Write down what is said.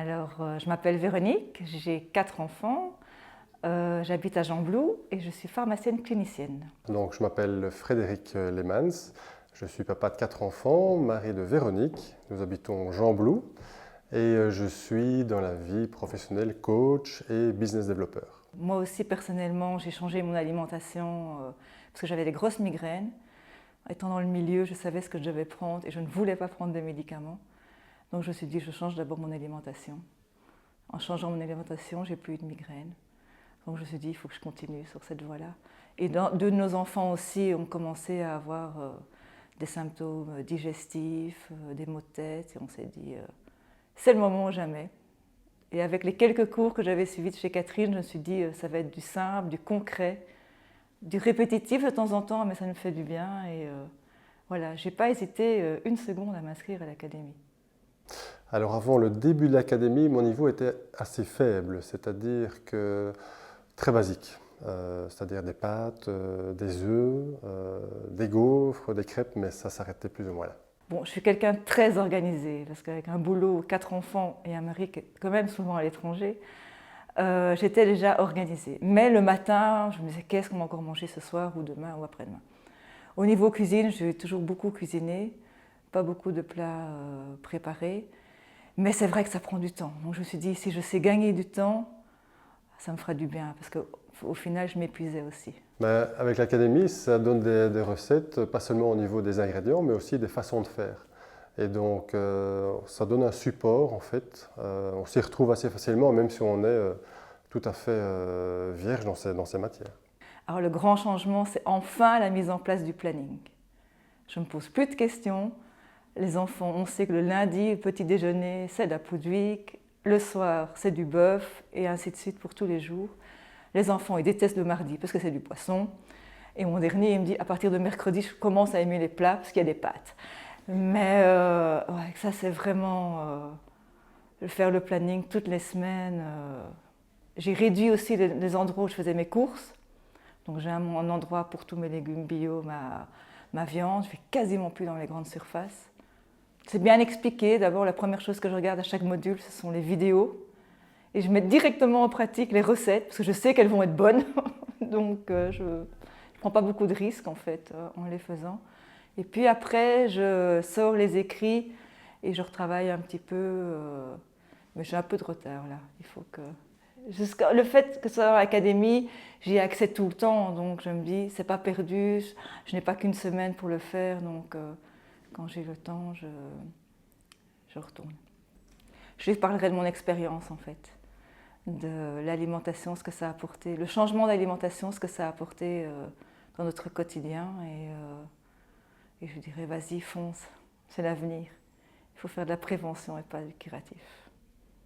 Alors, je m'appelle Véronique, j'ai 4 enfants, j'habite à Gembloux et je suis pharmacienne clinicienne. Donc, je m'appelle Frédéric Lemans, je suis papa de 4 enfants, mari de Véronique, nous habitons Gembloux et je suis dans la vie professionnelle coach et business développeur. Moi aussi, personnellement, j'ai changé mon alimentation parce que j'avais des grosses migraines. Étant dans le milieu, je savais ce que je devais prendre et je ne voulais pas prendre de médicaments. Donc je me suis dit, je change d'abord mon alimentation. En changeant mon alimentation, j'ai plus eu de migraines. Donc je me suis dit, il faut que je continue sur cette voie-là. Et deux de nos enfants aussi ont commencé à avoir des symptômes digestifs, des maux de tête. Et on s'est dit, c'est le moment ou jamais. Et avec les quelques cours que j'avais suivis de chez Catherine, je me suis dit, ça va être du simple, du concret, du répétitif de temps en temps, mais ça me fait du bien. Et voilà, je n'ai pas hésité une seconde à m'inscrire à l'académie. Alors avant le début de l'académie, mon niveau était assez faible, c'est-à-dire que très basique. C'est-à-dire des pâtes, des œufs, des gaufres, des crêpes, mais ça s'arrêtait plus ou moins là. Bon, je suis quelqu'un de très organisé, parce qu'avec un boulot, 4 enfants et un mari qui est quand même souvent à l'étranger, j'étais déjà organisée. Mais le matin, je me disais, qu'est-ce qu'on va encore manger ce soir ou demain ou après-demain. Au niveau cuisine, j'ai toujours beaucoup cuisiné, pas beaucoup de plats préparés. Mais c'est vrai que ça prend du temps. Donc je me suis dit, si je sais gagner du temps, ça me fera du bien, parce qu'au final, je m'épuisais aussi. Mais avec l'académie, ça donne des recettes, pas seulement au niveau des ingrédients, mais aussi des façons de faire. Et donc, ça donne un support, en fait. On s'y retrouve assez facilement, même si on est tout à fait vierge dans ces matières. Alors le grand changement, c'est enfin la mise en place du planning. Je ne me pose plus de questions. Les enfants, on sait que le lundi, le petit déjeuner, c'est de la poudvique. Le soir, c'est du bœuf, et ainsi de suite pour tous les jours. Les enfants, ils détestent le mardi parce que c'est du poisson. Et mon dernier, il me dit, à partir de mercredi, je commence à aimer les plats parce qu'il y a des pâtes. Mais ouais, ça, c'est vraiment faire le planning toutes les semaines. J'ai réduit aussi les endroits où je faisais mes courses. Donc j'ai un endroit pour tous mes légumes bio, ma viande. Je ne vais quasiment plus dans les grandes surfaces. C'est bien expliqué. D'abord, la première chose que je regarde à chaque module, ce sont les vidéos. Et je mets directement en pratique les recettes, parce que je sais qu'elles vont être bonnes. Donc je ne prends pas beaucoup de risques en fait en les faisant. Et puis après, je sors les écrits et je retravaille un petit peu. Mais j'ai un peu de retard là. Il faut que... Le fait que ce soit à l'académie, j'y ai accès tout le temps. Donc je me dis, c'est pas perdu. Je n'ai pas qu'une semaine pour le faire. Donc quand j'ai le temps, je retourne. Je lui parlerai de mon expérience en fait, de l'alimentation, ce que ça a apporté, le changement d'alimentation, ce que ça a apporté dans notre quotidien. Et je dirais, vas-y, fonce, c'est l'avenir. Il faut faire de la prévention et pas du curatif.